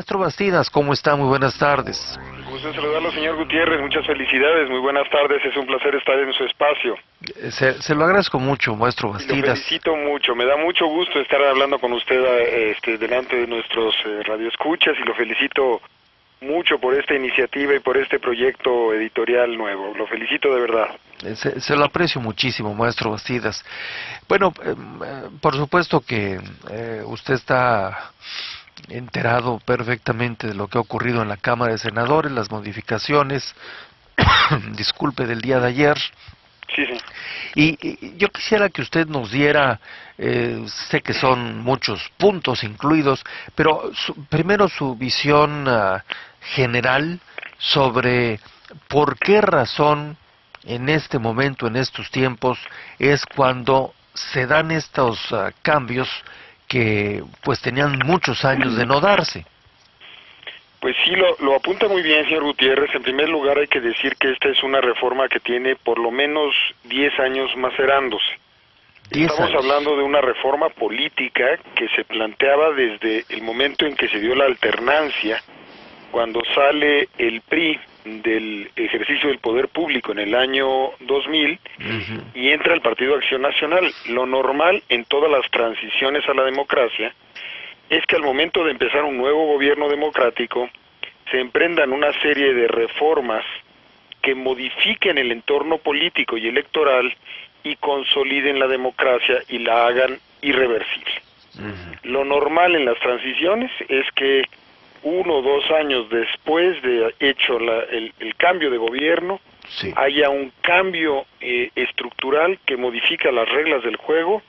Maestro Bastidas, ¿cómo está? Muy buenas tardes. Gusto en saludarlo, señor Gutiérrez. Muchas felicidades. Muy buenas tardes. Es un placer estar en su espacio. Se lo agradezco mucho, Maestro Y lo Bastidas. felicito mucho. Me da mucho gusto estar hablando con usted delante de nuestros radioescuchas y lo felicito mucho por esta iniciativa y por este proyecto editorial nuevo. Lo felicito de verdad. Se lo aprecio muchísimo, Maestro Bastidas. Bueno, por supuesto que usted está enterado perfectamente de lo que ha ocurrido en la Cámara de Senadores, las modificaciones, disculpe, del día de ayer. Sí, sí. Y yo quisiera que usted nos diera, sé que son muchos puntos incluidos, pero primero su visión general sobre por qué razón en este momento, en estos tiempos, es cuando se dan estos cambios que pues tenían muchos años de no darse. Pues sí, lo apunta muy bien, señor Gutiérrez. En primer lugar, hay que decir que esta es una reforma que tiene por lo menos 10 años macerándose. Estamos hablando de una reforma política que se planteaba desde el momento en que se dio la alternancia, cuando sale el PRI del ejercicio del poder público en el año 2000 y entra el Partido Acción Nacional. Lo normal en todas las transiciones a la democracia es que al momento de empezar un nuevo gobierno democrático se emprendan una serie de reformas que modifiquen el entorno político y electoral y consoliden la democracia y la hagan irreversible. Lo normal en las transiciones es que 1 o 2 años después de hecho el cambio de gobierno, sí, haya un cambio estructural que modifica las reglas del juego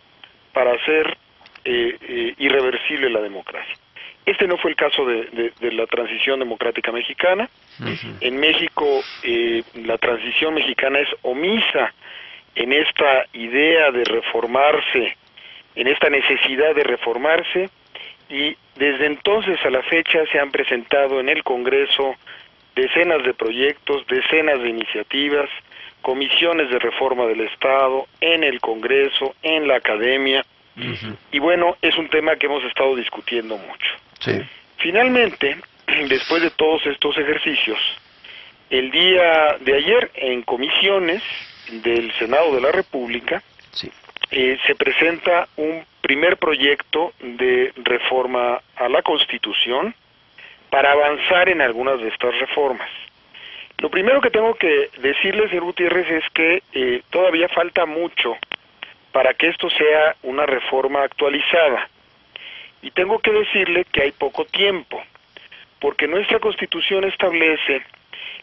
para hacer irreversible la democracia. Este no fue el caso de la transición democrática mexicana. En México la transición mexicana es omisa en esta idea de reformarse, en esta necesidad de reformarse, y desde entonces a la fecha se han presentado en el Congreso decenas de proyectos, decenas de iniciativas, comisiones de reforma del Estado, en el Congreso, en la academia, y bueno, es un tema que hemos estado discutiendo mucho. Sí. Finalmente, después de todos estos ejercicios, el día de ayer en comisiones del Senado de la República, Sí. Se presenta un primer proyecto de reforma a la Constitución para avanzar en algunas de estas reformas. Lo primero que tengo que decirle, señor Gutiérrez, es que todavía falta mucho para que esto sea una reforma actualizada. Y tengo que decirle que hay poco tiempo, porque nuestra Constitución establece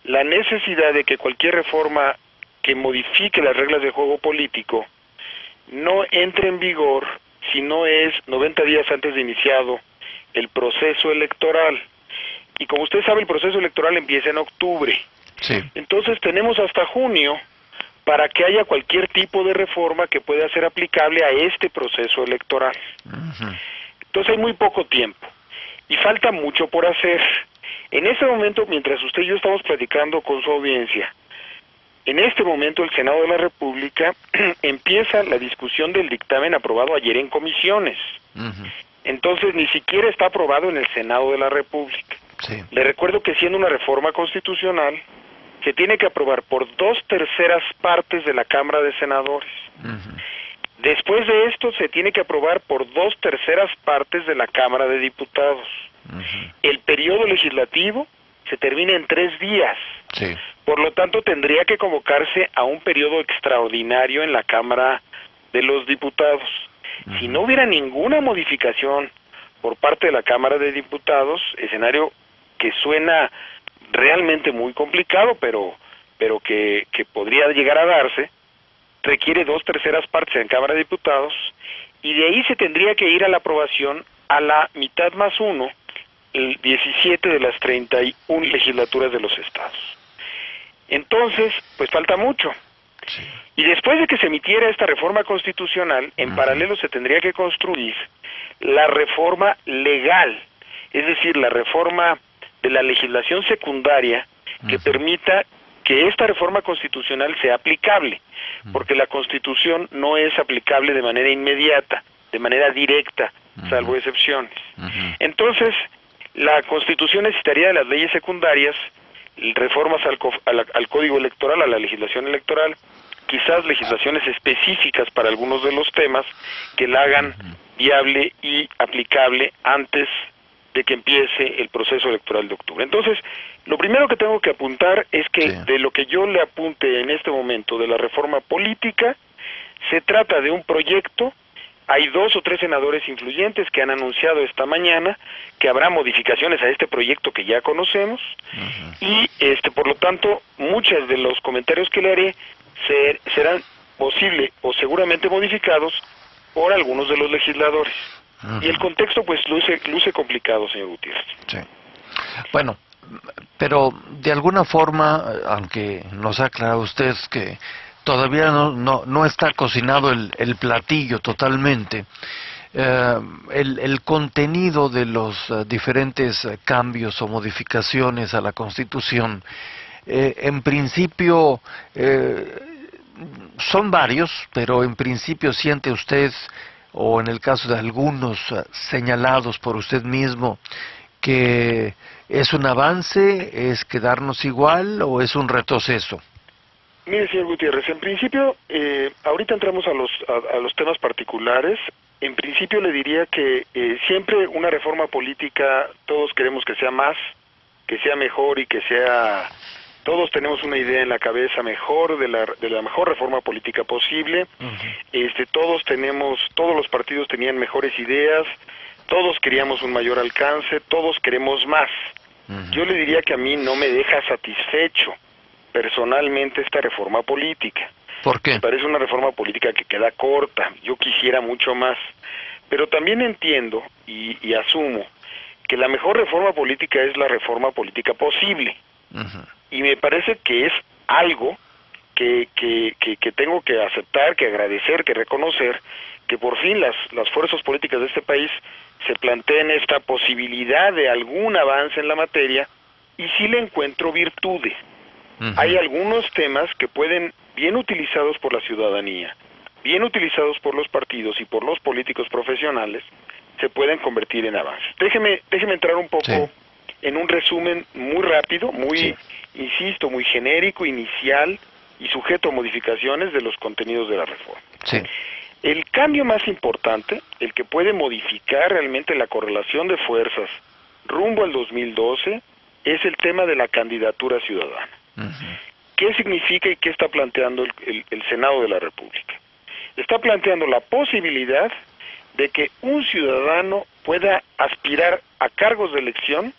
la necesidad de que cualquier reforma que modifique las reglas de juego político no entre en vigor si no es 90 días antes de iniciado el proceso electoral. Y como usted sabe, el proceso electoral empieza en octubre. Sí. Entonces tenemos hasta junio para que haya cualquier tipo de reforma que pueda ser aplicable a este proceso electoral. Entonces hay muy poco tiempo y falta mucho por hacer. En este momento, mientras usted y yo estamos platicando con su audiencia, en este momento el Senado de la República empieza la discusión del dictamen aprobado ayer en comisiones. Entonces ni siquiera está aprobado en el Senado de la República. Sí. Le recuerdo que siendo una reforma constitucional, se tiene que aprobar por 2/3 partes de la Cámara de Senadores. Después de esto se tiene que aprobar por 2/3 partes de la Cámara de Diputados. El periodo legislativo se termina en 3 días. Sí. Por lo tanto, tendría que convocarse a un periodo extraordinario en la Cámara de los Diputados. Si no hubiera ninguna modificación por parte de la Cámara de Diputados, escenario que suena realmente muy complicado, pero que podría llegar a darse, requiere 2/3 partes en Cámara de Diputados, y de ahí se tendría que ir a la aprobación a la mitad más 1, el 17 de las 31 legislaturas de los estados. Entonces, pues falta mucho. Sí. Y después de que se emitiera esta reforma constitucional, en paralelo se tendría que construir la reforma legal, es decir, la reforma de la legislación secundaria que permita que esta reforma constitucional sea aplicable, porque la Constitución no es aplicable de manera inmediata, de manera directa, salvo excepciones. Entonces, La Constitución necesitaría de las leyes secundarias, reformas al Código Electoral, a la legislación electoral, quizás legislaciones específicas para algunos de los temas que la hagan viable y aplicable antes de que empiece el proceso electoral de octubre. Entonces, lo primero que tengo que apuntar es que de lo que yo le apunte en este momento de la reforma política, se trata de un proyecto. Hay 2 o 3 senadores influyentes que han anunciado esta mañana que habrá modificaciones a este proyecto que ya conocemos, y por lo tanto muchos de los comentarios que le haré serán posible o seguramente modificados por algunos de los legisladores. Y el contexto pues luce complicado, señor Gutiérrez. Sí. Bueno, pero de alguna forma, aunque nos ha aclarado usted que todavía no está cocinado el platillo totalmente, el contenido de los diferentes cambios o modificaciones a la Constitución, en principio son varios, pero en principio siente usted, o en el caso de algunos señalados por usted mismo, que es un avance, es quedarnos igual o es un retroceso. Mire, señor Gutiérrez, en principio, ahorita entramos a los temas particulares. En principio le diría que siempre una reforma política, todos queremos que sea más, que sea mejor y que sea... Todos tenemos una idea en la cabeza mejor de la mejor reforma política posible. Todos los partidos tenían mejores ideas, todos queríamos un mayor alcance, todos queremos más. Yo le diría que a mí no me deja satisfecho personalmente esta reforma política. ¿Por qué? Me parece una reforma política que queda corta, yo quisiera mucho más. Pero también entiendo y asumo que la mejor reforma política es la reforma política posible. Y me parece que es algo que tengo que aceptar, que agradecer, que reconocer, que por fin las fuerzas políticas de este país se planteen esta posibilidad de algún avance en la materia, y sí le encuentro virtudes. Hay algunos temas que pueden, bien utilizados por la ciudadanía, bien utilizados por los partidos y por los políticos profesionales, se pueden convertir en avances. Déjeme entrar un poco en un resumen muy rápido, insisto, muy genérico, inicial y sujeto a modificaciones de los contenidos de la reforma. El cambio más importante, el que puede modificar realmente la correlación de fuerzas rumbo al 2012, es el tema de la candidatura ciudadana. ¿Qué significa y qué está planteando el Senado de la República? Está planteando la posibilidad de que un ciudadano pueda aspirar a cargos de elección,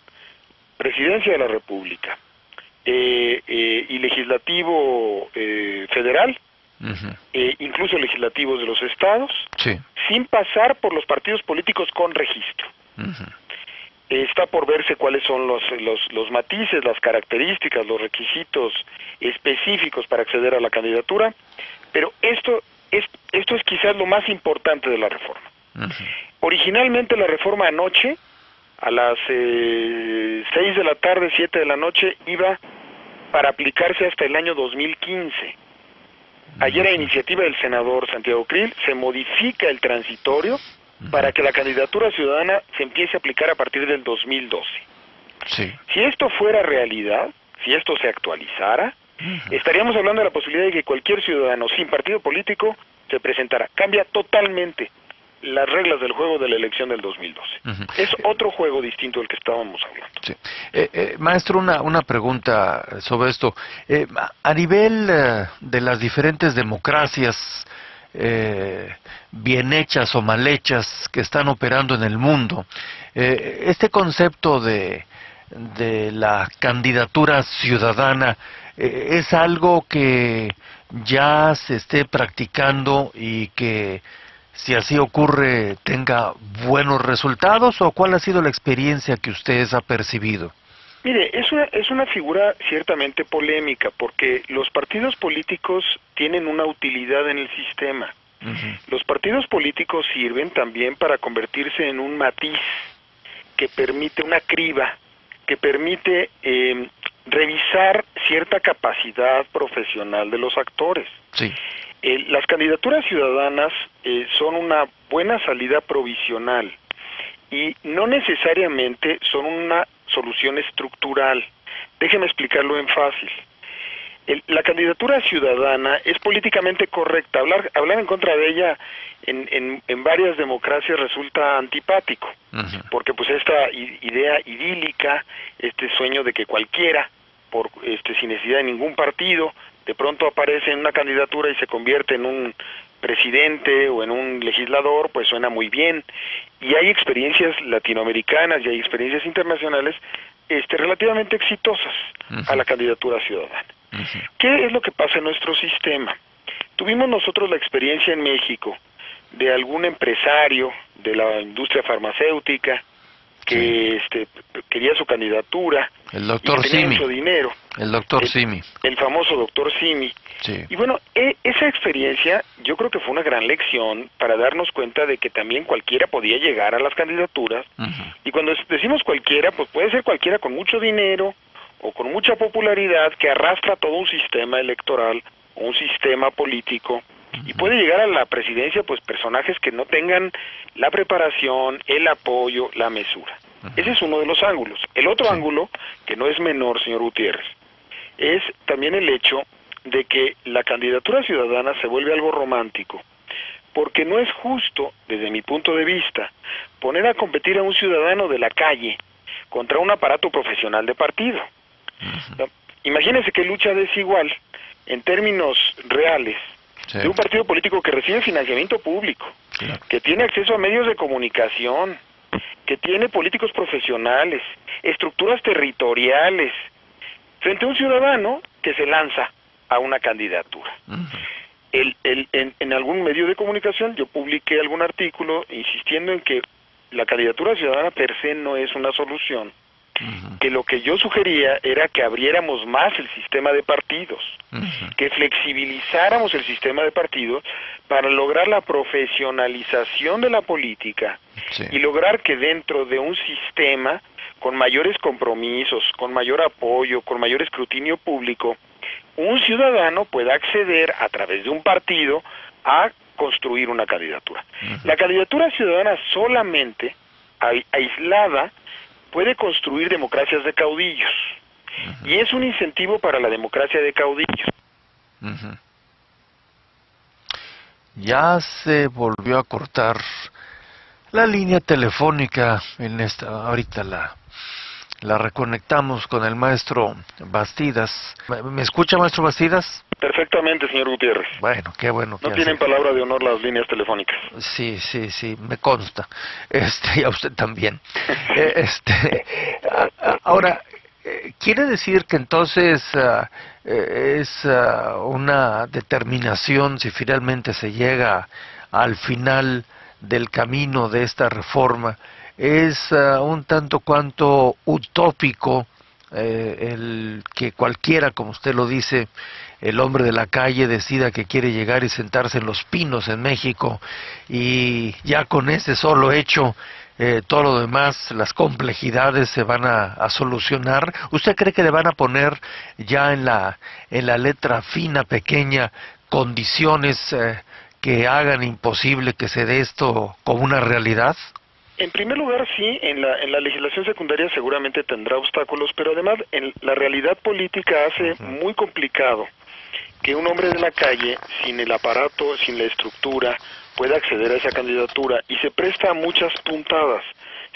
Presidencia de la República y Legislativo federal, incluso legislativos de los estados, sin pasar por los partidos políticos con registro. Está por verse cuáles son los matices, las características, los requisitos específicos para acceder a la candidatura, pero esto es quizás lo más importante de la reforma. Originalmente la reforma anoche, a las 6 de la tarde, 7 de la noche, iba para aplicarse hasta el año 2015. Ayer, a iniciativa del senador Santiago Krill, se modifica el transitorio para que la candidatura ciudadana se empiece a aplicar a partir del 2012. Si esto fuera realidad, si esto se actualizara, estaríamos hablando de la posibilidad de que cualquier ciudadano sin partido político se presentara. Cambia totalmente las reglas del juego de la elección del 2012. Es otro juego distinto del que estábamos hablando. Maestro, una pregunta sobre esto. A nivel de las diferentes democracias, bien hechas o mal hechas, que están operando en el mundo, este concepto de la candidatura ciudadana, ¿es algo que ya se esté practicando y que, si así ocurre, tenga buenos resultados, o cuál ha sido la experiencia que ustedes ha percibido? Mire, es una figura ciertamente polémica, porque los partidos políticos tienen una utilidad en el sistema. Los partidos políticos sirven también para convertirse en un matiz que permite, una criba, que permite revisar cierta capacidad profesional de los actores. Las candidaturas ciudadanas son una buena salida provisional, y no necesariamente son una solución estructural. Déjeme explicarlo en fácil. La candidatura ciudadana es políticamente correcta. Hablar en contra de ella en varias democracias resulta antipático, porque pues esta idea idílica, este sueño de que cualquiera, sin necesidad de ningún partido, de pronto aparece en una candidatura y se convierte en un presidente o en un legislador, pues suena muy bien. Y hay experiencias latinoamericanas y hay experiencias internacionales relativamente exitosas a la candidatura ciudadana. ¿Qué es lo que pasa en nuestro sistema? Tuvimos nosotros la experiencia en México de algún empresario de la industria farmacéutica que quería su candidatura, el doctor Simi, mucho dinero, el doctor Simi, el famoso doctor Simi. Sí. Y bueno, esa experiencia yo creo que fue una gran lección para darnos cuenta de que también cualquiera podía llegar a las candidaturas. Y cuando decimos cualquiera, pues puede ser cualquiera con mucho dinero o con mucha popularidad que arrastra todo un sistema electoral o un sistema político, y puede llegar a la presidencia pues personajes que no tengan la preparación, el apoyo, la mesura. Ese es uno de los ángulos. El otro ángulo, que no es menor, señor Gutiérrez, es también el hecho de que la candidatura ciudadana se vuelve algo romántico, porque no es justo, desde mi punto de vista, poner a competir a un ciudadano de la calle contra un aparato profesional de partido. Imagínense qué lucha desigual, en términos reales, de un partido político que recibe financiamiento público, que tiene acceso a medios de comunicación, que tiene políticos profesionales, estructuras territoriales, frente a un ciudadano que se lanza a una candidatura. En algún medio de comunicación yo publiqué algún artículo insistiendo en que la candidatura ciudadana per se no es una solución, que lo que yo sugería era que abriéramos más el sistema de partidos, que flexibilizáramos el sistema de partidos para lograr la profesionalización de la política y lograr que dentro de un sistema con mayores compromisos, con mayor apoyo, con mayor escrutinio público, un ciudadano pueda acceder a través de un partido a construir una candidatura. La candidatura ciudadana solamente, aislada, puede construir democracias de caudillos, y es un incentivo para la democracia de caudillos. Ya se volvió a cortar la línea telefónica ahorita la reconectamos con el maestro Bastidas. ¿Me escucha, maestro Bastidas? Perfectamente, señor Gutiérrez. Bueno, qué bueno. No tienen palabra de honor las líneas telefónicas. Sí, me consta. Y a usted también. Ahora, ¿quiere decir que entonces es una determinación, si finalmente se llega al final del camino de esta reforma, es un tanto cuanto utópico el que cualquiera, como usted lo dice, el hombre de la calle decida que quiere llegar y sentarse en Los Pinos en México, y ya con ese solo hecho todo lo demás, las complejidades se van a solucionar? ¿Usted cree que le van a poner ya en la letra fina, pequeña, condiciones que hagan imposible que se dé esto como una realidad? En primer lugar, sí, en la legislación secundaria seguramente tendrá obstáculos, pero además en la realidad política hace muy complicado que un hombre de la calle, sin el aparato, sin la estructura, pueda acceder a esa candidatura, y se presta a muchas puntadas.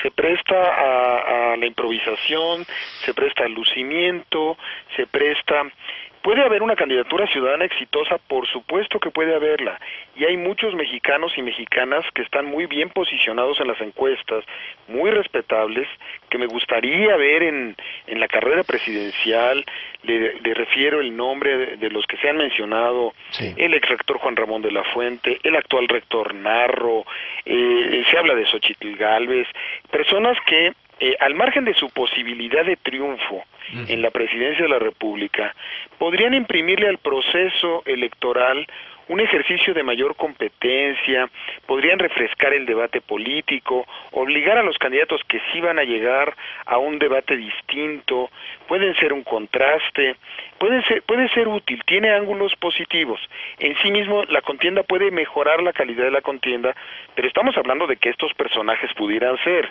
Se presta a la improvisación, se presta al lucimiento, Puede haber una candidatura ciudadana exitosa, por supuesto que puede haberla, y hay muchos mexicanos y mexicanas que están muy bien posicionados en las encuestas, muy respetables, que me gustaría ver en la carrera presidencial. Le refiero el nombre de los que se han mencionado: el ex rector Juan Ramón de la Fuente, el actual rector Narro, se habla de Xochitl Gálvez, personas que al margen de su posibilidad de triunfo en la presidencia de la República, podrían imprimirle al proceso electoral un ejercicio de mayor competencia, podrían refrescar el debate político, obligar a los candidatos que sí van a llegar a un debate distinto, pueden ser un contraste, puede ser útil, tiene ángulos positivos. En sí mismo la contienda puede mejorar la calidad de la contienda, pero estamos hablando de que estos personajes pudieran ser.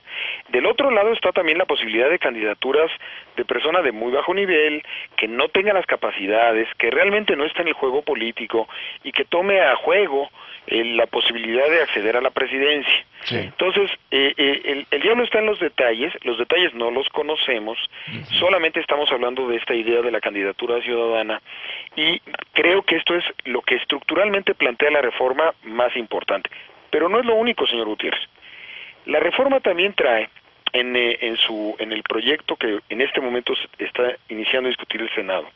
Del otro lado está también la posibilidad de candidaturas de personas de muy bajo nivel, que no tengan las capacidades, que realmente no está en el juego político y que tome a juego la posibilidad de acceder a la presidencia. Sí. Entonces, el diablo está en los detalles no los conocemos, solamente estamos hablando de esta idea de la candidatura ciudadana, y creo que esto es lo que estructuralmente plantea la reforma más importante. Pero no es lo único, señor Gutiérrez. La reforma también trae en el proyecto que en este momento está iniciando a discutir el Senado,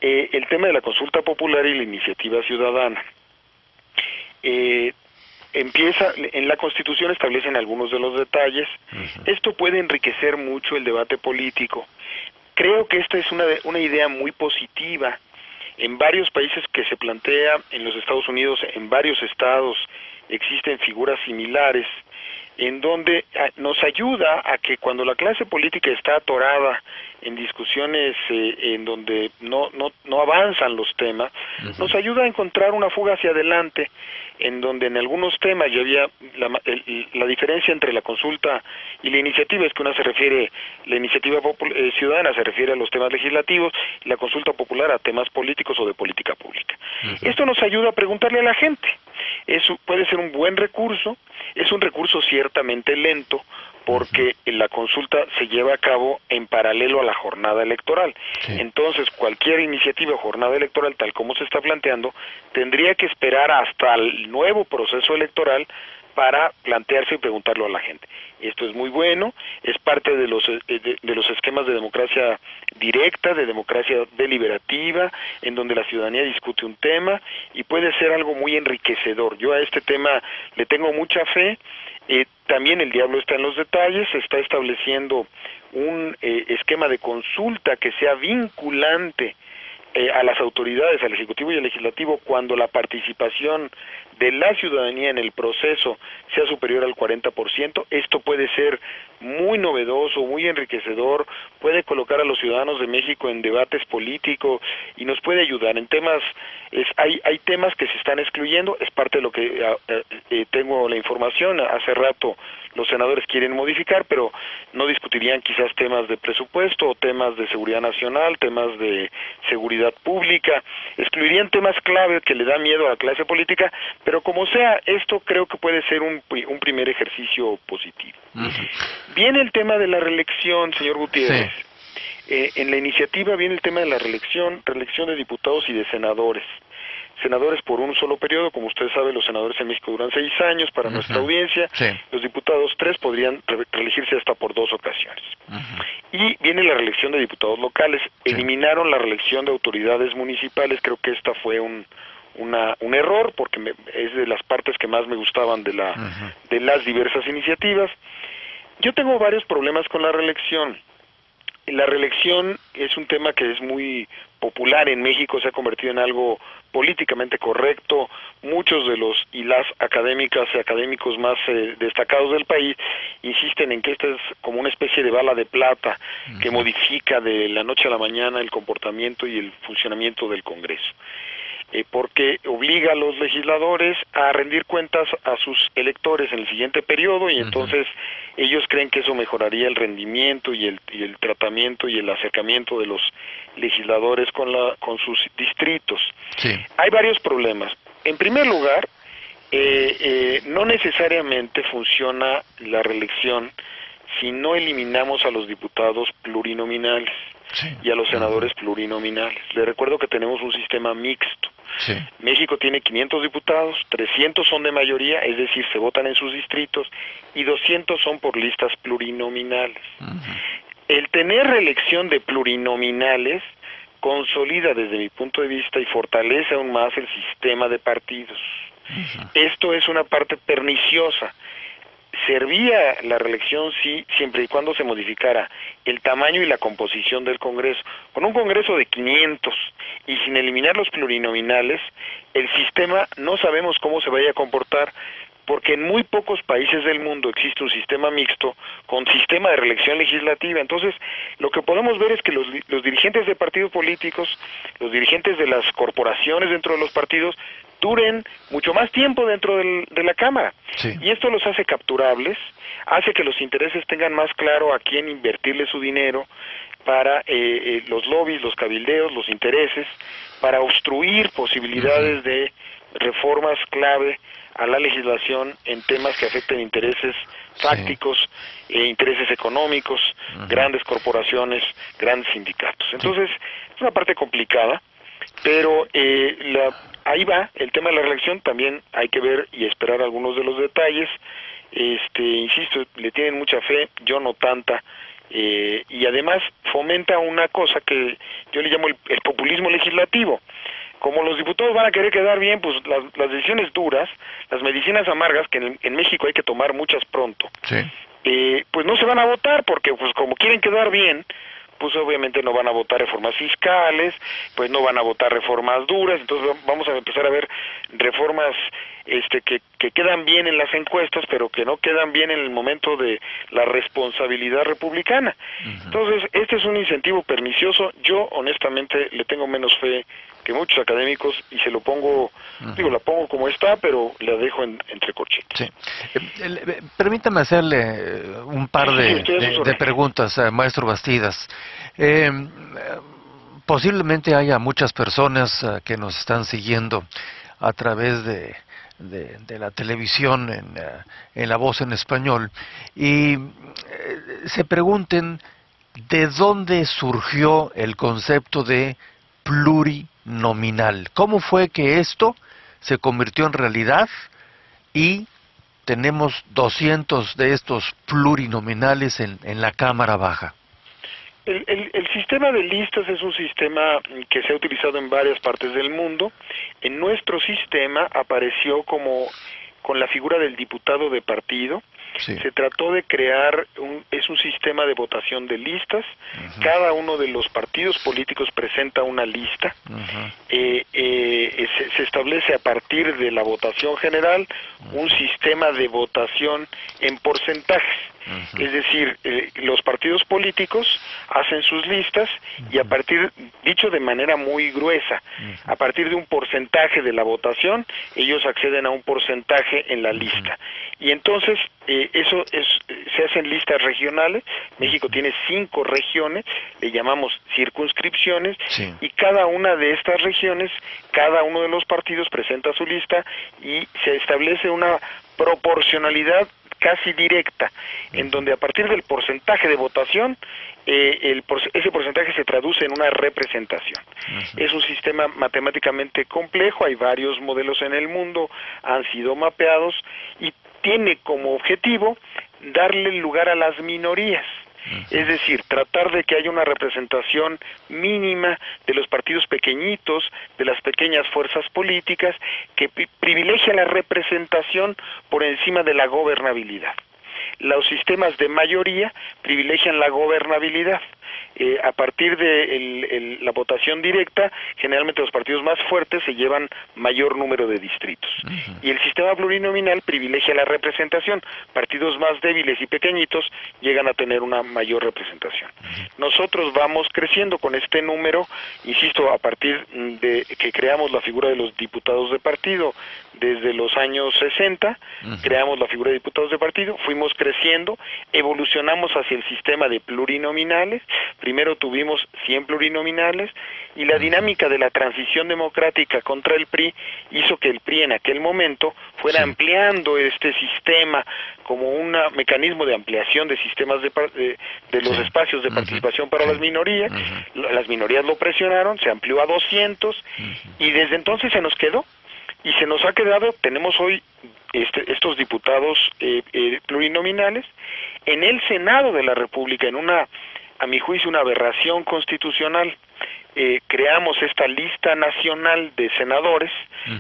el tema de la consulta popular y la iniciativa ciudadana. Empieza, en la Constitución establecen algunos de los detalles. Esto puede enriquecer mucho el debate político. Creo que esta es una idea muy positiva. En varios países que se plantea, en los Estados Unidos, en varios estados, existen figuras similares, en donde nos ayuda a que cuando la clase política está atorada en discusiones en donde no avanzan los temas, nos ayuda a encontrar una fuga hacia adelante, en donde en algunos temas ya había la diferencia entre la consulta y la iniciativa es que la iniciativa ciudadana se refiere a los temas legislativos y la consulta popular a temas políticos o de política pública. Esto nos ayuda a preguntarle a la gente. Eso puede ser un buen recurso, es un recurso ciertamente lento, porque la consulta se lleva a cabo en paralelo a la jornada electoral. Entonces, cualquier iniciativa o jornada electoral, tal como se está planteando, tendría que esperar hasta el nuevo proceso electoral para plantearse y preguntarlo a la gente. Esto es muy bueno, es parte de los esquemas de democracia directa, de democracia deliberativa, en donde la ciudadanía discute un tema y puede ser algo muy enriquecedor. Yo a este tema le tengo mucha fe. También el diablo está en los detalles, se está estableciendo un esquema de consulta que sea vinculante a las autoridades, al Ejecutivo y al Legislativo, cuando la participación de la ciudadanía en el proceso sea superior al 40%. Esto puede ser muy novedoso, muy enriquecedor, puede colocar a los ciudadanos de México en debates políticos y nos puede ayudar en temas. Hay temas que se están excluyendo, es parte de lo que tengo la información. Hace rato los senadores quieren modificar, pero no discutirían quizás temas de presupuesto o temas de seguridad nacional, temas de seguridad pública, excluirían temas clave que le da miedo a la clase política, pero como sea, esto creo que puede ser un primer ejercicio positivo. Viene el tema de la reelección, señor Gutiérrez. En la iniciativa viene el tema de la reelección de diputados y de senadores. Senadores por un solo periodo, como usted sabe, los senadores en México duran 6 años para nuestra audiencia, los diputados 3 podrían reelegirse hasta por 2 ocasiones. Y viene la reelección de diputados locales, eliminaron la reelección de autoridades municipales, creo que esta fue un error, porque es de las partes que más me gustaban de las diversas iniciativas. Yo tengo varios problemas con la reelección. La reelección es un tema que es muy popular en México, se ha convertido en algo políticamente correcto. Muchos de los y las académicas y académicos más destacados del país insisten en que esta es como una especie de bala de plata que modifica de la noche a la mañana el comportamiento y el funcionamiento del Congreso. Porque obliga a los legisladores a rendir cuentas a sus electores en el siguiente periodo y entonces ellos creen que eso mejoraría el rendimiento y el tratamiento y el acercamiento de los legisladores con sus distritos. Hay varios problemas. En primer lugar, no necesariamente funciona la reelección si no eliminamos a los diputados plurinominales y a los senadores plurinominales. Les recuerdo que tenemos un sistema mixto. México tiene 500 diputados, 300 son de mayoría, es decir, se votan en sus distritos, y 200 son por listas plurinominales. El tener reelección de plurinominales consolida desde mi punto de vista y fortalece aún más el sistema de partidos. Esto es una parte perniciosa. servía la reelección sí, siempre y cuando se modificara el tamaño y la composición del Congreso. Con un Congreso de 500 y sin eliminar los plurinominales, el sistema no sabemos cómo se vaya a comportar, porque en muy pocos países del mundo existe un sistema mixto con sistema de reelección legislativa. Entonces, lo que podemos ver es que los dirigentes de partidos políticos, los dirigentes de las corporaciones dentro de los partidos, duren mucho más tiempo dentro de la Cámara. Sí. Y esto los hace capturables, hace que los intereses tengan más claro a quién invertirle su dinero para los lobbies, los cabildeos, los intereses, para obstruir posibilidades de reformas clave a la legislación en temas que afecten intereses fácticos, intereses económicos, grandes corporaciones, grandes sindicatos. Entonces, es una parte complicada, pero ahí va el tema de la reelección. También hay que ver y esperar algunos de los detalles. Insisto, le tienen mucha fe, yo no tanta, y además fomenta una cosa que yo le llamo el populismo legislativo. Como los diputados van a querer quedar bien, pues las decisiones duras, las medicinas amargas, que en México hay que tomar muchas pronto, pues no se van a votar, porque pues como quieren quedar bien, pues obviamente no van a votar reformas fiscales, pues no van a votar reformas duras. Entonces vamos a empezar a ver reformas que quedan bien en las encuestas, pero que no quedan bien en el momento de la responsabilidad republicana. Entonces, este es un incentivo pernicioso. Yo, honestamente, le tengo menos fe que muchos académicos, y se lo pongo, la pongo como está, pero la dejo entre corchetes. Sí. Permítame hacerle un par de preguntas, maestro Bastidas. Posiblemente haya muchas personas que nos están siguiendo a través de la televisión en La Voz en Español, y se pregunten de dónde surgió el concepto de plurinominal. ¿Cómo fue que esto se convirtió en realidad y tenemos 200 de estos plurinominales en la Cámara Baja? El sistema de listas es un sistema que se ha utilizado en varias partes del mundo. En nuestro sistema apareció con la figura del diputado de partido. Se trató de crear es un sistema de votación de listas. Cada uno de los partidos políticos presenta una lista. Se establece a partir de la votación general un sistema de votación en porcentajes. Es decir, los partidos políticos hacen sus listas y dicho de manera muy gruesa, a partir de un porcentaje de la votación, ellos acceden a un porcentaje en la lista. Y entonces, se hacen listas regionales. México tiene 5 regiones, le llamamos circunscripciones, y cada una de estas regiones, cada uno de los partidos presenta su lista y se establece una proporcionalidad casi directa, en donde a partir del porcentaje de votación, ese porcentaje se traduce en una representación. Es un sistema matemáticamente complejo, hay varios modelos en el mundo, han sido mapeados, y tiene como objetivo darle lugar a las minorías. Es decir, tratar de que haya una representación mínima de los partidos pequeñitos, de las pequeñas fuerzas políticas, que privilegia la representación por encima de la gobernabilidad. Los sistemas de mayoría privilegian la gobernabilidad. A partir de la votación directa, generalmente los partidos más fuertes se llevan mayor número de distritos. Y el sistema plurinominal privilegia la representación. Partidos más débiles y pequeñitos llegan a tener una mayor representación. Nosotros vamos creciendo con este número, insisto, a partir de que creamos la figura de los diputados de partido desde los años 60, creamos la figura de diputados de partido, fuimos creciendo, evolucionamos hacia el sistema de plurinominales. Primero tuvimos 100 plurinominales, y la dinámica de la transición democrática contra el PRI hizo que el PRI en aquel momento fuera ampliando este sistema como un mecanismo de ampliación de sistemas de los espacios de participación para las minorías. Las minorías lo presionaron, se amplió a 200, y desde entonces se nos quedó. Y se nos ha quedado, tenemos hoy estos diputados plurinominales en el Senado de la República, en a mi juicio, una aberración constitucional, creamos esta lista nacional de senadores.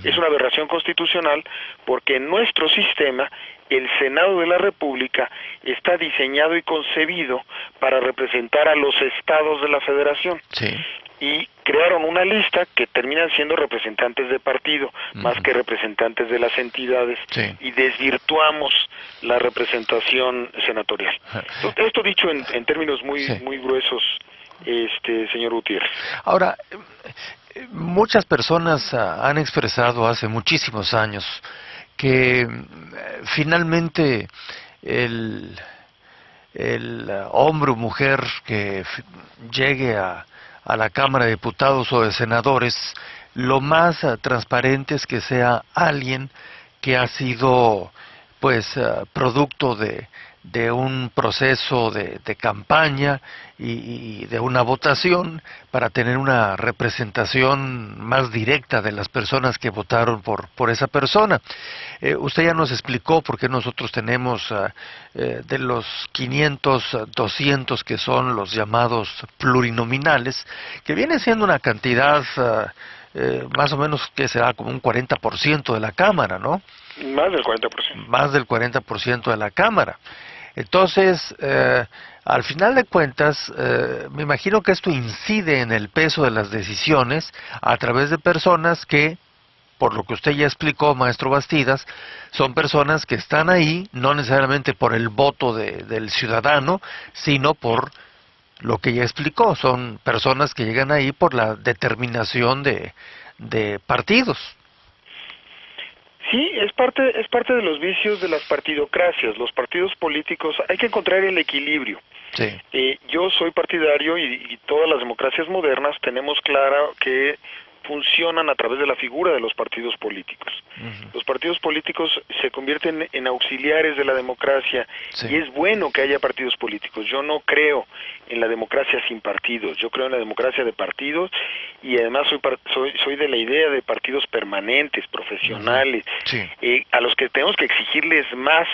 Es una aberración constitucional porque en nuestro sistema el Senado de la República está diseñado y concebido para representar a los estados de la Federación. Sí. Y crearon una lista que terminan siendo representantes de partido, más que representantes de las entidades, y desvirtuamos la representación senatorial. Esto dicho en términos muy gruesos, señor Gutiérrez. Ahora, muchas personas han expresado hace muchísimos años que finalmente el hombre o mujer que llegue a la Cámara de Diputados o de Senadores, lo más transparente es que sea alguien que ha sido pues producto de un proceso de campaña y de una votación para tener una representación más directa de las personas que votaron por esa persona. Usted ya nos explicó por qué nosotros tenemos de los 500, 200 que son los llamados plurinominales, que viene siendo una cantidad más o menos que será como un 40% de la Cámara, ¿no? Más del 40%. Más del 40% de la Cámara. Entonces, al final de cuentas, me imagino que esto incide en el peso de las decisiones a través de personas que, por lo que usted ya explicó, maestro Bastidas, son personas que están ahí, no necesariamente por el voto del ciudadano, sino por lo que ya explicó, son personas que llegan ahí por la determinación de partidos. Sí, es parte de los vicios de las partidocracias. Los partidos políticos, hay que encontrar el equilibrio. Sí. Yo soy partidario y todas las democracias modernas tenemos claro que funcionan a través de la figura de los partidos políticos. Los partidos políticos se convierten en auxiliares de la democracia, y es bueno que haya partidos políticos. Yo no creo en la democracia sin partidos, yo creo en la democracia de partidos, y además soy de la idea de partidos permanentes, profesionales, a los que tenemos que exigirles más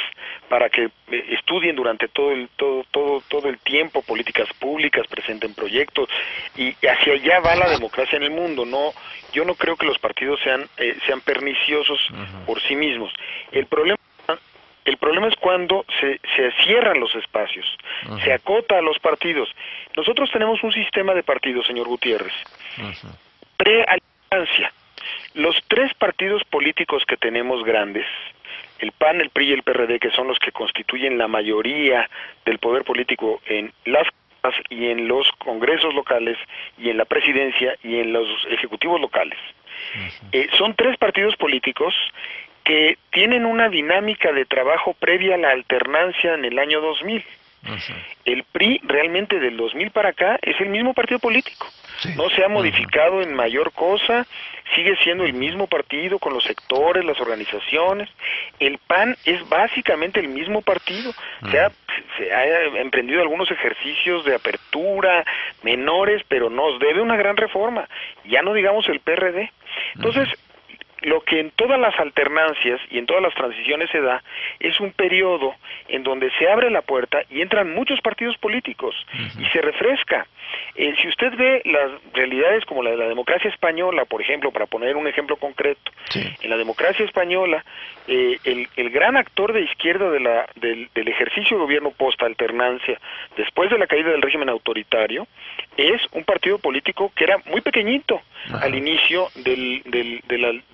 para que estudien durante todo el tiempo políticas públicas, presenten proyectos, y hacia allá va la democracia en el mundo. Yo no creo que los partidos sean perniciosos por sí mismos. El problema es cuando se cierran los espacios, se acota a los partidos. Nosotros tenemos un sistema de partidos, señor Gutiérrez, pre-alianza. Los tres partidos políticos que tenemos grandes, el PAN, el PRI y el PRD, que son los que constituyen la mayoría del poder político en las y en los congresos locales y en la presidencia y en los ejecutivos locales. Son tres partidos políticos que tienen una dinámica de trabajo previa a la alternancia en el año 2000. El PRI realmente del 2000 para acá es el mismo partido político. No se ha modificado en mayor cosa, sigue siendo el mismo partido con los sectores, las organizaciones. El PAN es básicamente el mismo partido. Se ha emprendido algunos ejercicios de apertura menores, pero nos debe una gran reforma. Ya no digamos el PRD. Entonces, lo que en todas las alternancias y en todas las transiciones se da es un periodo en donde se abre la puerta y entran muchos partidos políticos y se refresca. Si usted ve las realidades como la de la democracia española, por ejemplo, para poner un ejemplo concreto, en la democracia española, el gran actor de izquierda del ejercicio de gobierno post-alternancia, después de la caída del régimen autoritario, es un partido político que era muy pequeñito al inicio de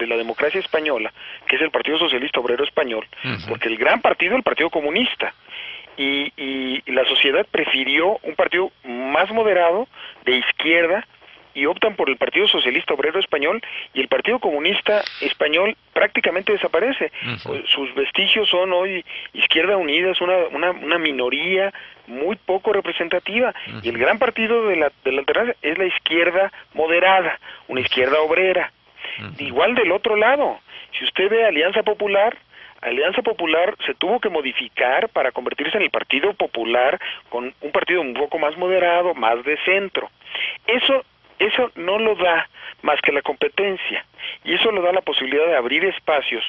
la democracia española, que es el Partido Socialista Obrero Español, porque el gran partido, el Partido Comunista, y la sociedad prefirió un partido más moderado, de izquierda, y optan por el Partido Socialista Obrero Español, y el Partido Comunista Español prácticamente desaparece. Sus vestigios son hoy Izquierda Unida, es una minoría muy poco representativa, y el gran partido de la alternancia es la izquierda moderada, una izquierda obrera. Igual del otro lado, si usted ve Alianza Popular se tuvo que modificar para convertirse en el Partido Popular, con un partido un poco más moderado, más de centro. Eso no lo da más que la competencia. y eso le da la posibilidad de abrir espacios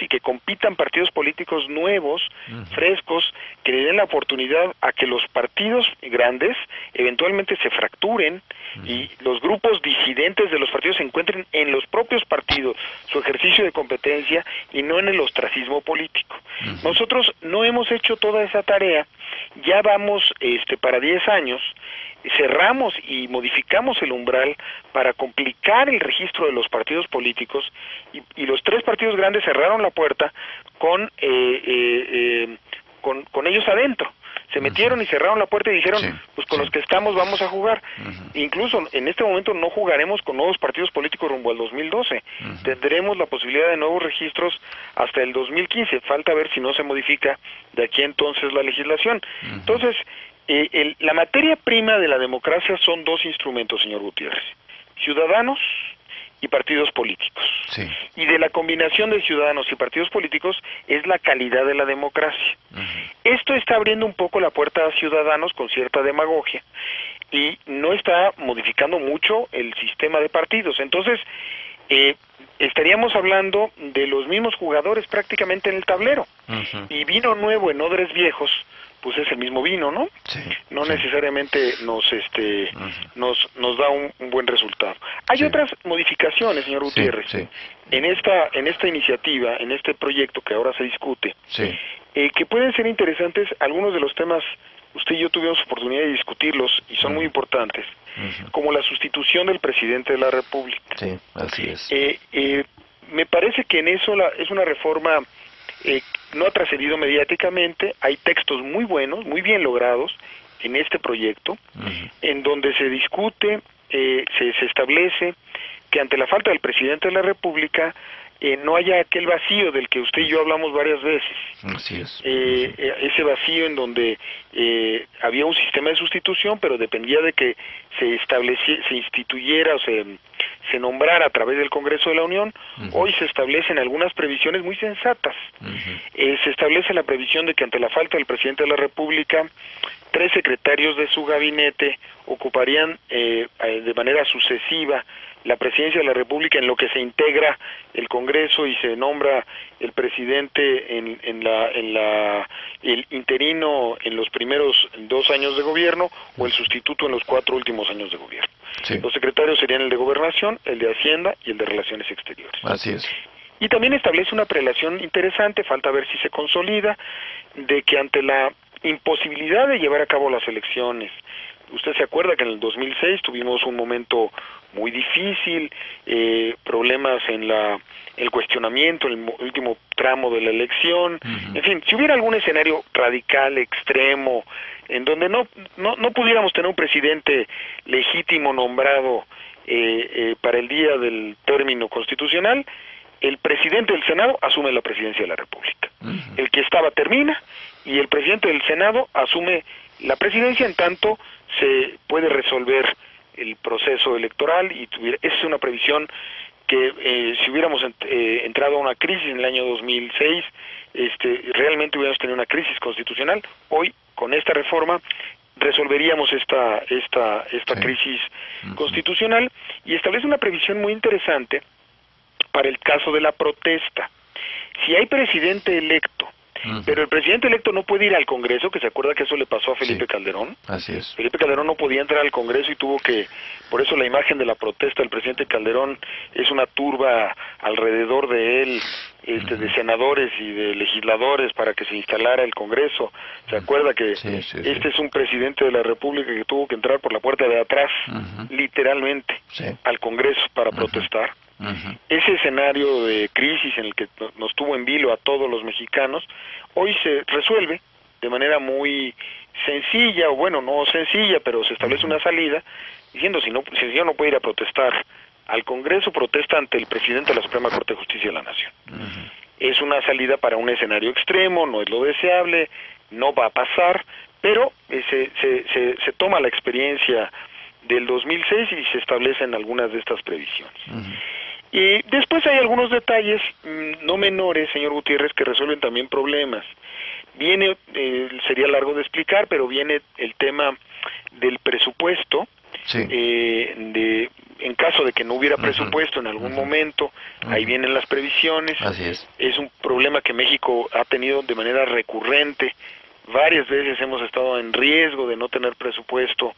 y que compitan partidos políticos nuevos, frescos, que le den la oportunidad a que los partidos grandes eventualmente se fracturen y los grupos disidentes de los partidos se encuentren en los propios partidos, su ejercicio de competencia y no en el ostracismo político. Nosotros no hemos hecho toda esa tarea, ya vamos para 10 años, cerramos y modificamos el umbral para complicar el registro de los partidos políticos y los 3 partidos grandes cerraron la puerta con ellos adentro. Se metieron y cerraron la puerta y dijeron, pues con los que estamos vamos a jugar. Incluso en este momento no jugaremos con nuevos partidos políticos rumbo al 2012. Tendremos la posibilidad de nuevos registros hasta el 2015. Falta ver si no se modifica de aquí entonces la legislación. Entonces, la materia prima de la democracia son 2 instrumentos, señor Gutiérrez: ciudadanos y partidos políticos. Y de la combinación de ciudadanos y partidos políticos es la calidad de la democracia. Esto está abriendo un poco la puerta a ciudadanos con cierta demagogia y no está modificando mucho el sistema de partidos. Entonces, estaríamos hablando de los mismos jugadores prácticamente en el tablero. Y vino nuevo en odres viejos, pues es el mismo vino, ¿no? No necesariamente nos da un buen resultado. Hay otras modificaciones, señor Gutiérrez, en esta iniciativa, en este proyecto que ahora se discute, que pueden ser interesantes. Algunos de los temas, usted y yo tuvimos oportunidad de discutirlos y son muy importantes, como la sustitución del presidente de la República. Así es. Me parece que en eso es una reforma no ha trascendido mediáticamente. Hay textos muy buenos, muy bien logrados en este proyecto, en donde se discute, se establece que ante la falta del presidente de la República no haya aquel vacío del que usted y yo hablamos varias veces. Así es. Ese vacío en donde había un sistema de sustitución, pero dependía de que se instituyera o se nombrara a través del Congreso de la Unión. Hoy se establecen algunas previsiones muy sensatas. Se establece la previsión de que ante la falta del presidente de la República, 3 secretarios de su gabinete ocuparían de manera sucesiva la presidencia de la República, en lo que se integra el Congreso y se nombra el presidente el interino en los primeros 2 años de gobierno o el sustituto en los 4 últimos años de gobierno. Los secretarios serían el de Gobernación, el de Hacienda y el de Relaciones Exteriores. Así es. Y también establece una prelación interesante, falta ver si se consolida, de que ante la imposibilidad de llevar a cabo las elecciones, usted se acuerda que en el 2006 tuvimos un momento muy difícil, problemas en el cuestionamiento, el último tramo de la elección, en fin, si hubiera algún escenario radical, extremo, en donde no pudiéramos tener un presidente legítimo nombrado para el día del término constitucional, el presidente del Senado asume la presidencia de la República. El que estaba termina y el presidente del Senado asume la presidencia en tanto se puede resolver el proceso electoral y esa es una previsión que si hubiéramos entrado a una crisis en el año 2006, realmente hubiéramos tenido una crisis constitucional. Hoy, con esta reforma, resolveríamos esta crisis constitucional y establece una previsión muy interesante para el caso de la protesta. Si hay presidente electo, pero el presidente electo no puede ir al Congreso, que se acuerda que eso le pasó a Felipe Calderón. Así es. Felipe Calderón no podía entrar al Congreso y tuvo que, por eso la imagen de la protesta del presidente Calderón es una turba alrededor de él, de senadores y de legisladores para que se instalara el Congreso. Se acuerda que este es un presidente de la República que tuvo que entrar por la puerta de atrás, literalmente, al Congreso para protestar. Ese escenario de crisis en el que nos tuvo en vilo a todos los mexicanos, hoy se resuelve de manera muy sencilla, o bueno, no sencilla, pero se establece una salida, diciendo si el señor no puede ir a protestar al Congreso, protesta ante el presidente de la Suprema Corte de Justicia de la Nación. Es una salida para un escenario extremo, no es lo deseable, no va a pasar, pero se toma la experiencia del 2006 y se establecen algunas de estas previsiones. Y después hay algunos detalles no menores, señor Gutiérrez, que resuelven también problemas. Viene, sería largo de explicar, pero viene el tema del presupuesto, en caso de que no hubiera presupuesto en algún momento, ahí vienen las previsiones. Así es. Es un problema que México ha tenido de manera recurrente. Varias veces hemos estado en riesgo de no tener presupuesto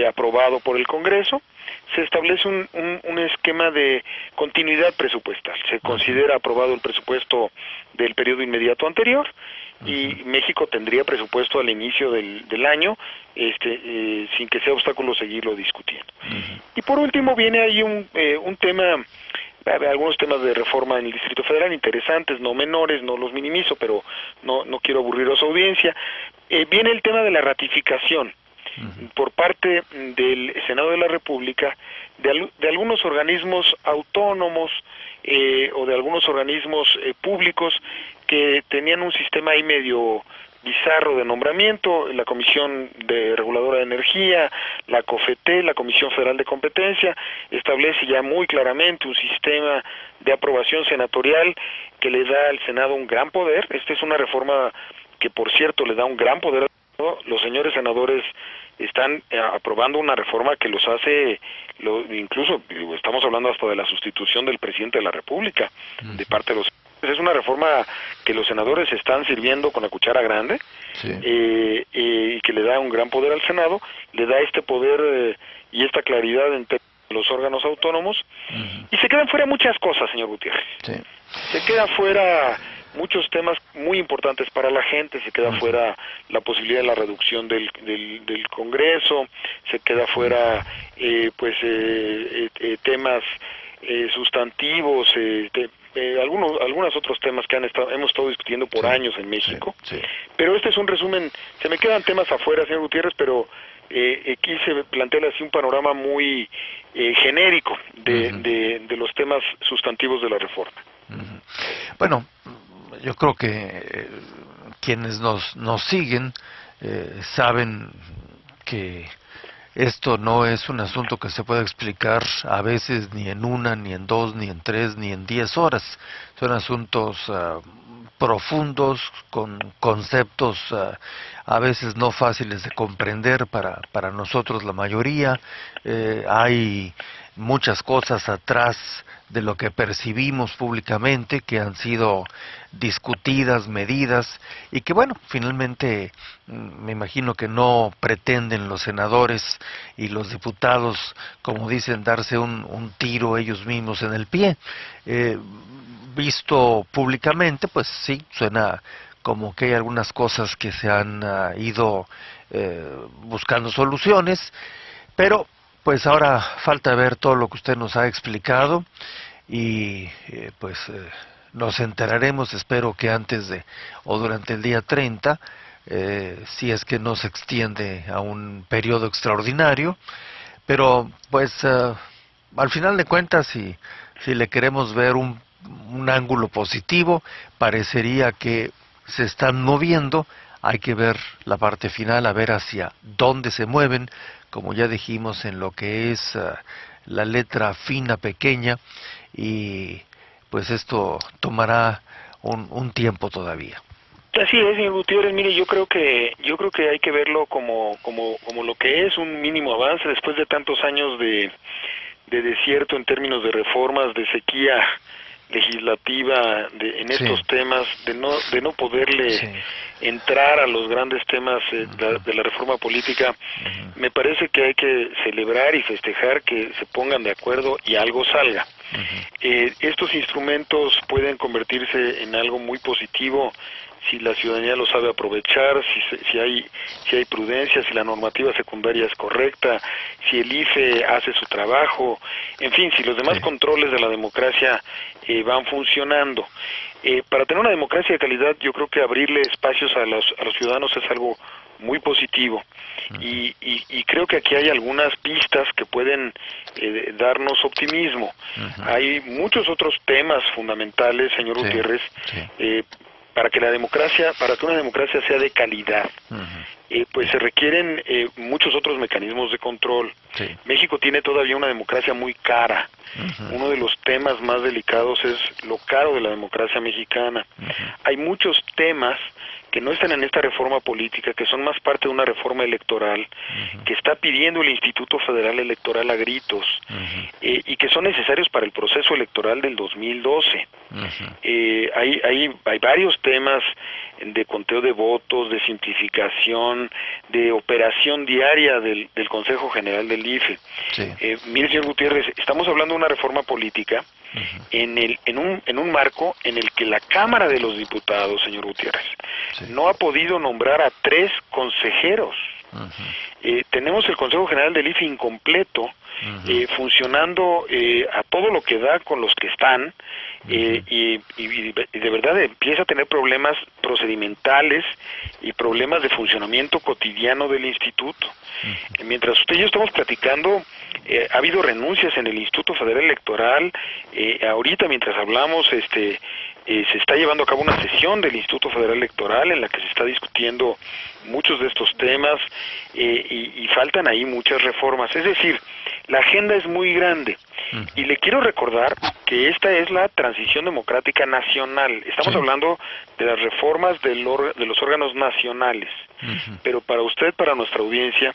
aprobado por el Congreso. Se establece un esquema de continuidad presupuestal. Se considera aprobado el presupuesto del periodo inmediato anterior y México tendría presupuesto al inicio del año, sin que sea obstáculo seguirlo discutiendo. Y por último viene ahí un tema, algunos temas de reforma en el Distrito Federal interesantes, no menores, no los minimizo, pero no quiero aburrir a su audiencia. Viene el tema de la ratificación por parte del Senado de la República de algunos organismos autónomos o de algunos organismos públicos que tenían un sistema ahí medio bizarro de nombramiento, la Comisión Reguladora de Energía, la COFETE, la Comisión Federal de Competencia, establece ya muy claramente un sistema de aprobación senatorial que le da al Senado un gran poder. Esta es una reforma que, por cierto, le da un gran poder al Senado. Los señores senadores están aprobando una reforma que los hace, incluso estamos hablando hasta de la sustitución del presidente de la República, de parte de los... Es una reforma que los senadores están sirviendo con la cuchara grande, y que le da un gran poder al Senado, le da este poder y esta claridad entre los órganos autónomos, y se quedan fuera muchas cosas, señor Gutiérrez. Se quedan fuera muchos temas muy importantes para la gente, se queda fuera la posibilidad de la reducción del Congreso, se queda fuera temas sustantivos, algunos otros temas que hemos estado discutiendo por años en México, pero este es un resumen. Se me quedan temas afuera, señor Gutiérrez, pero quise plantearle así un panorama muy genérico de los temas sustantivos de la reforma. Bueno, yo creo que quienes nos siguen saben que esto no es un asunto que se pueda explicar a veces ni en una, ni en dos, ni en tres, ni en 10 horas. Son asuntos profundos, con conceptos a veces no fáciles de comprender para nosotros la mayoría. Hay muchas cosas atrás de lo que percibimos públicamente que han sido discutidas, medidas, y que bueno, finalmente me imagino que no pretenden los senadores y los diputados, como dicen, darse un tiro ellos mismos en el pie. Visto públicamente, pues sí, suena como que hay algunas cosas que se han ido buscando soluciones, pero pues ahora falta ver todo lo que usted nos ha explicado y nos enteraremos, espero que antes de o durante el día 30, si es que no se extiende a un periodo extraordinario, pero pues al final de cuentas, si le queremos ver un ángulo positivo, parecería que se están moviendo. Hay que ver la parte final, a ver hacia dónde se mueven, como ya dijimos, en lo que es la letra fina, pequeña, y pues esto tomará un tiempo todavía. Así es, señor Gutiérrez. Mire, yo creo que hay que verlo como lo que es, un mínimo avance después de tantos años de desierto en términos de reformas, de sequía legislativa en estos temas, de no poderle entrar a los grandes temas de la reforma política. Me parece que hay que celebrar y festejar que se pongan de acuerdo y algo salga. Estos instrumentos pueden convertirse en algo muy positivo si la ciudadanía lo sabe aprovechar, si hay prudencia, si la normativa secundaria es correcta, si el IFE hace su trabajo, en fin, si los demás controles de la democracia van funcionando. Para tener una democracia de calidad, yo creo que abrirle espacios a los ciudadanos es algo muy positivo, y creo que aquí hay algunas pistas que pueden darnos optimismo. Hay muchos otros temas fundamentales, señor Gutiérrez, para que una democracia sea de calidad. Pues se requieren muchos otros mecanismos de control. México tiene todavía una democracia muy cara. Uno de los temas más delicados es lo caro de la democracia mexicana. Hay muchos temas que no están en esta reforma política, que son más parte de una reforma electoral, que está pidiendo el Instituto Federal Electoral a gritos, y que son necesarios para el proceso electoral del 2012. Hay varios temas de conteo de votos, de simplificación, de operación diaria del Consejo General del IFE. Mire, señor Gutiérrez, estamos hablando de una reforma política en un marco en el que la Cámara de los Diputados, señor Gutiérrez, no ha podido nombrar a 3 consejeros. Tenemos el Consejo General del IFE incompleto, funcionando a todo lo que da con los que están, y de verdad empieza a tener problemas procedimentales y problemas de funcionamiento cotidiano del instituto. Mientras usted y yo estamos platicando, ha habido renuncias en el Instituto Federal Electoral. Ahorita, mientras hablamos, se está llevando a cabo una sesión del Instituto Federal Electoral en la que se está discutiendo muchos de estos temas, y faltan ahí muchas reformas. Es decir, la agenda es muy grande. Y le quiero recordar que esta es la transición democrática nacional. Estamos hablando de las reformas de los órganos nacionales. Pero para usted, para nuestra audiencia,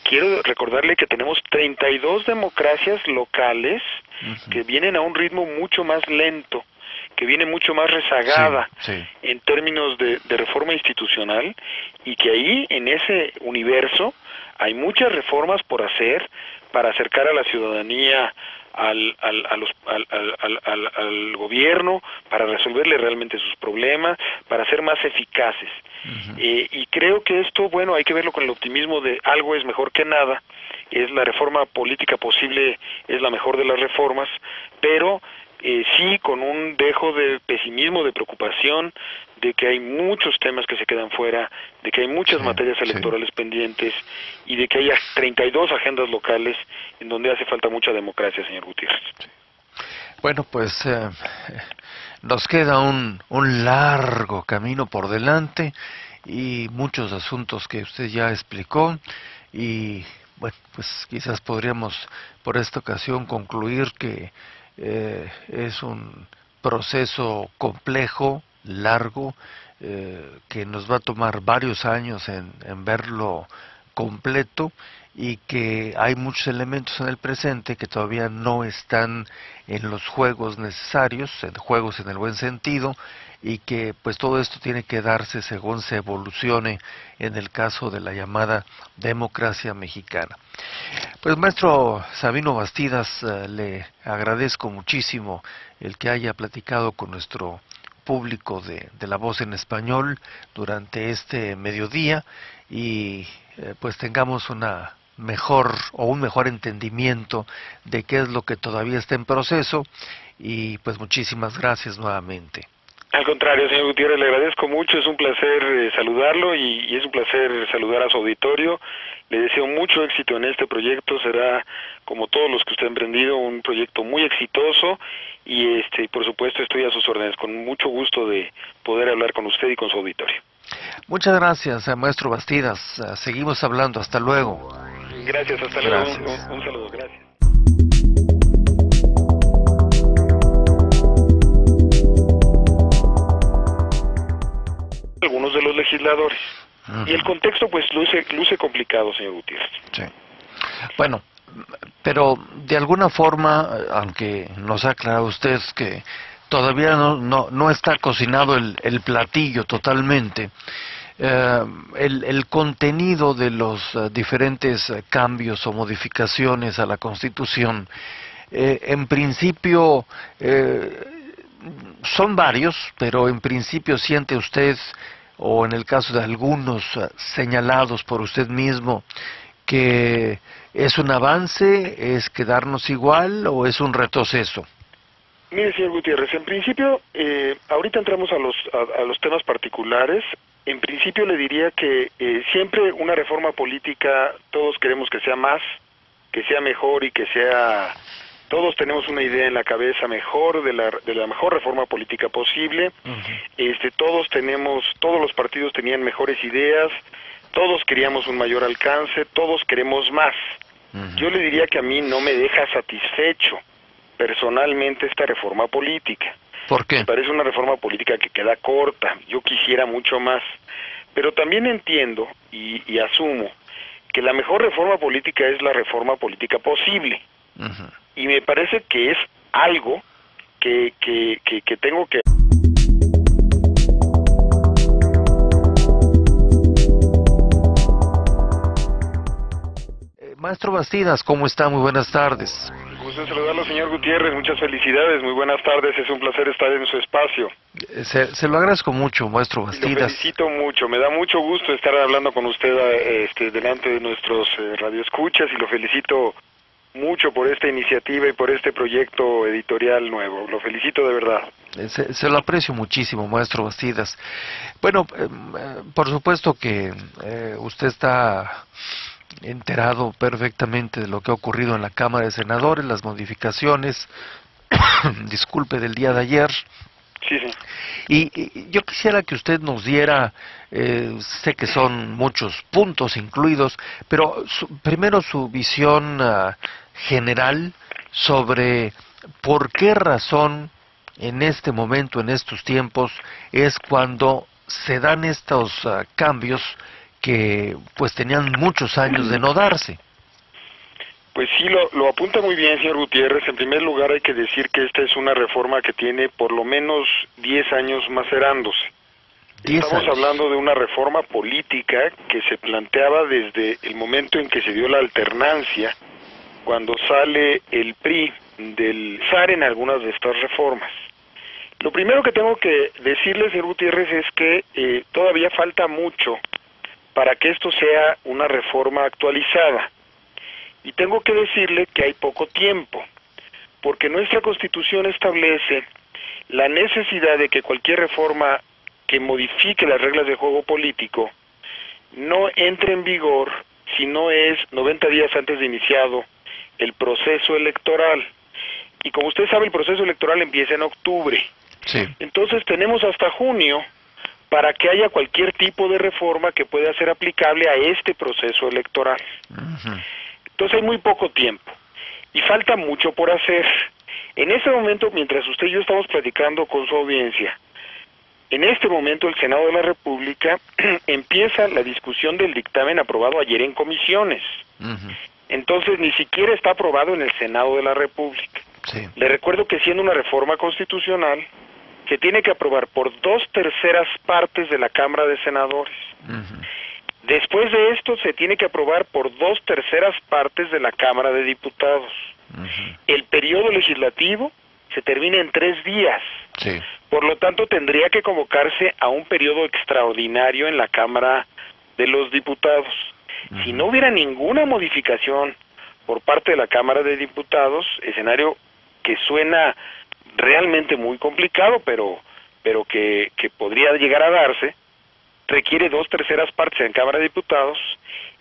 quiero recordarle que tenemos 32 democracias locales que vienen a un ritmo mucho más lento, que viene mucho más rezagada en términos de reforma institucional, y que ahí, en ese universo, hay muchas reformas por hacer para acercar a la ciudadanía al gobierno, para resolverle realmente sus problemas, para ser más eficaces. Y creo que esto, bueno, hay que verlo con el optimismo de algo es mejor que nada. Es la reforma política posible, es la mejor de las reformas, pero sí con un dejo de pesimismo, de preocupación, de que hay muchos temas que se quedan fuera, de que hay muchas materias electorales pendientes, y de que haya 32 agendas locales en donde hace falta mucha democracia, señor Gutiérrez. Bueno, pues nos queda un largo camino por delante y muchos asuntos que usted ya explicó, y bueno, pues quizás podríamos por esta ocasión concluir que es un proceso complejo, largo, que nos va a tomar varios años en verlo completo, y que hay muchos elementos en el presente que todavía no están en los juegos necesarios, en juegos en el buen sentido, y que pues todo esto tiene que darse según se evolucione en el caso de la llamada democracia mexicana. Pues maestro Sabino Bastidas, le agradezco muchísimo el que haya platicado con nuestro público de La Voz en Español durante este mediodía, y pues tengamos un mejor entendimiento de qué es lo que todavía está en proceso, y pues muchísimas gracias nuevamente. Al contrario, señor Gutiérrez, le agradezco mucho, es un placer saludarlo, y es un placer saludar a su auditorio. Le deseo mucho éxito en este proyecto, será, como todos los que usted ha emprendido, un proyecto muy exitoso, y por supuesto estoy a sus órdenes, con mucho gusto de poder hablar con usted y con su auditorio. Muchas gracias, maestro Bastidas, seguimos hablando, hasta luego. Gracias, hasta luego, un saludo, gracias. Algunos de los legisladores. Y el contexto pues luce complicado, señor Gutiérrez. Sí. Bueno, pero de alguna forma, aunque nos ha aclarado usted que todavía no está cocinado el platillo totalmente, el contenido de los diferentes cambios o modificaciones a la Constitución, en principio son varios, pero en principio siente usted, o en el caso de algunos señalados por usted mismo, que es un avance, es quedarnos igual o es un retroceso. Mire, señor Gutiérrez, en principio, ahorita entramos a los temas particulares. En principio le diría que siempre una reforma política, todos queremos que sea más, que sea mejor, y que sea... Todos tenemos una idea en la cabeza mejor de la mejor reforma política posible. Todos los partidos tenían mejores ideas, todos queríamos un mayor alcance, todos queremos más. Yo le diría que a mí no me deja satisfecho personalmente esta reforma política. ¿Por qué? Me parece una reforma política que queda corta. Yo quisiera mucho más. Pero también entiendo y asumo que la mejor reforma política es la reforma política posible. Y me parece que es algo que tengo que... Maestro Bastidas, ¿cómo está? Muy buenas tardes. Gusto en saludarlo, señor Gutiérrez. Muchas felicidades. Muy buenas tardes. Es un placer estar en su espacio. Se lo agradezco mucho, maestro Bastidas. Y lo felicito mucho. Me da mucho gusto estar hablando con usted delante de nuestros radioescuchas, y lo felicito mucho por esta iniciativa y por este proyecto editorial nuevo. Lo felicito de verdad. Se lo aprecio muchísimo, maestro Bastidas. Bueno, por supuesto que usted está enterado perfectamente de lo que ha ocurrido en la Cámara de Senadores, las modificaciones, disculpe, del día de ayer. Sí, sí. Y yo quisiera que usted nos diera, sé que son muchos puntos incluidos, pero primero su visión general sobre por qué razón en este momento, en estos tiempos, es cuando se dan estos cambios que pues tenían muchos años de no darse. Pues sí, lo apunta muy bien, señor Gutiérrez. En primer lugar, hay que decir que esta es una reforma que tiene por lo menos 10 años macerándose. Estamos hablando de una reforma política que se planteaba desde el momento en que se dio la alternancia, cuando sale el PRI del SAR en algunas de estas reformas. Lo primero que tengo que decirle, señor Gutiérrez, es que todavía falta mucho para que esto sea una reforma actualizada. Y tengo que decirle que hay poco tiempo, porque nuestra Constitución establece la necesidad de que cualquier reforma que modifique las reglas de juego político no entre en vigor si no es 90 días antes de iniciado el proceso electoral. Y como usted sabe, el proceso electoral empieza en octubre. Sí. Entonces tenemos hasta junio para que haya cualquier tipo de reforma que pueda ser aplicable a este proceso electoral. Entonces hay muy poco tiempo y falta mucho por hacer. En este momento, mientras usted y yo estamos platicando con su audiencia, en este momento el Senado de la República empieza la discusión del dictamen aprobado ayer en comisiones. Entonces ni siquiera está aprobado en el Senado de la República. Sí. Le recuerdo que siendo una reforma constitucional, se tiene que aprobar por 2/3 partes de la Cámara de Senadores. Después de esto se tiene que aprobar por 2/3 partes de la Cámara de Diputados. El periodo legislativo se termina en 3 días. Sí. Por lo tanto, tendría que convocarse a un periodo extraordinario en la Cámara de los Diputados. Si no hubiera ninguna modificación por parte de la Cámara de Diputados, escenario que suena realmente muy complicado, pero que podría llegar a darse, requiere 2/3 partes en Cámara de Diputados,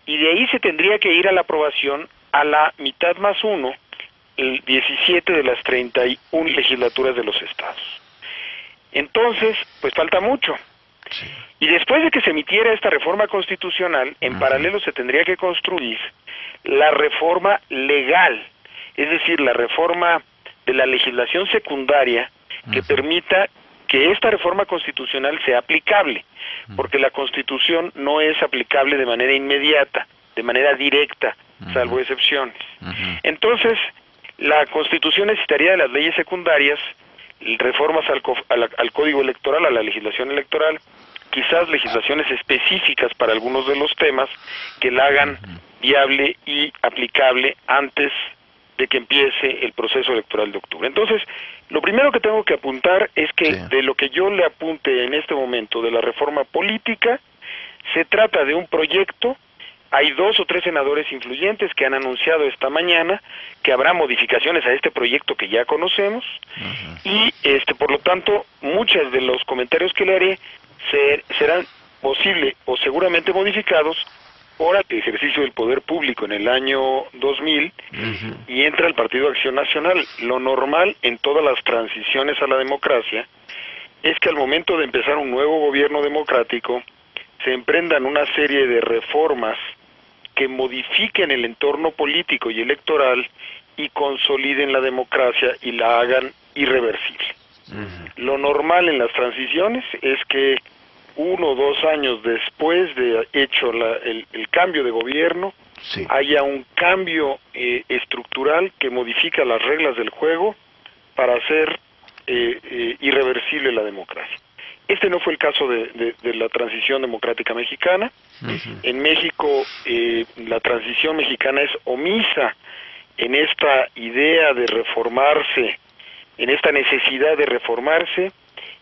y de ahí se tendría que ir a la aprobación a la mitad más 1, el 17 de las 31 legislaturas de los estados. Entonces, pues falta mucho. Sí. Y después de que se emitiera esta reforma constitucional, en paralelo se tendría que construir la reforma legal, es decir, la reforma de la legislación secundaria que permita que esta reforma constitucional sea aplicable, porque la Constitución no es aplicable de manera inmediata, de manera directa, salvo excepciones. Entonces, la Constitución necesitaría de las leyes secundarias, reformas al Código Electoral, a la legislación electoral, quizás legislaciones específicas para algunos de los temas que la hagan viable y aplicable antes de que empiece el proceso electoral de octubre. Entonces, lo primero que tengo que apuntar es que de lo que yo le apunte en este momento de la reforma política, se trata de un proyecto. Hay 2 o 3 senadores influyentes que han anunciado esta mañana que habrá modificaciones a este proyecto que ya conocemos, y por lo tanto, muchos de los comentarios que le haré serán posible o seguramente modificados por el ejercicio del poder público en el año 2000, y entra el Partido Acción Nacional. Lo normal en todas las transiciones a la democracia es que al momento de empezar un nuevo gobierno democrático se emprendan una serie de reformas que modifiquen el entorno político y electoral y consoliden la democracia y la hagan irreversible. Lo normal en las transiciones es que 1 o 2 años después de hecho el cambio de gobierno, sí, haya un cambio estructural que modifica las reglas del juego para hacer irreversible la democracia. Este no fue el caso de la transición democrática mexicana. En México la transición mexicana es omisa en esta idea de reformarse, en esta necesidad de reformarse,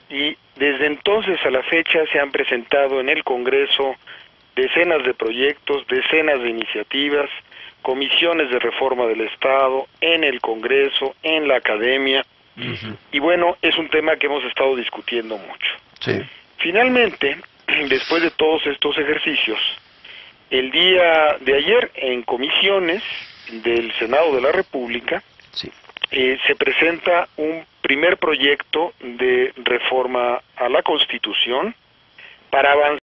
y desde entonces a la fecha se han presentado en el Congreso decenas de proyectos, decenas de iniciativas, comisiones de reforma del Estado, en el Congreso, en la academia, y bueno, es un tema que hemos estado discutiendo mucho. Sí. Finalmente, después de todos estos ejercicios, el día de ayer en comisiones del Senado de la República, Sí. Se presenta un primer proyecto de reforma a la Constitución para avanzar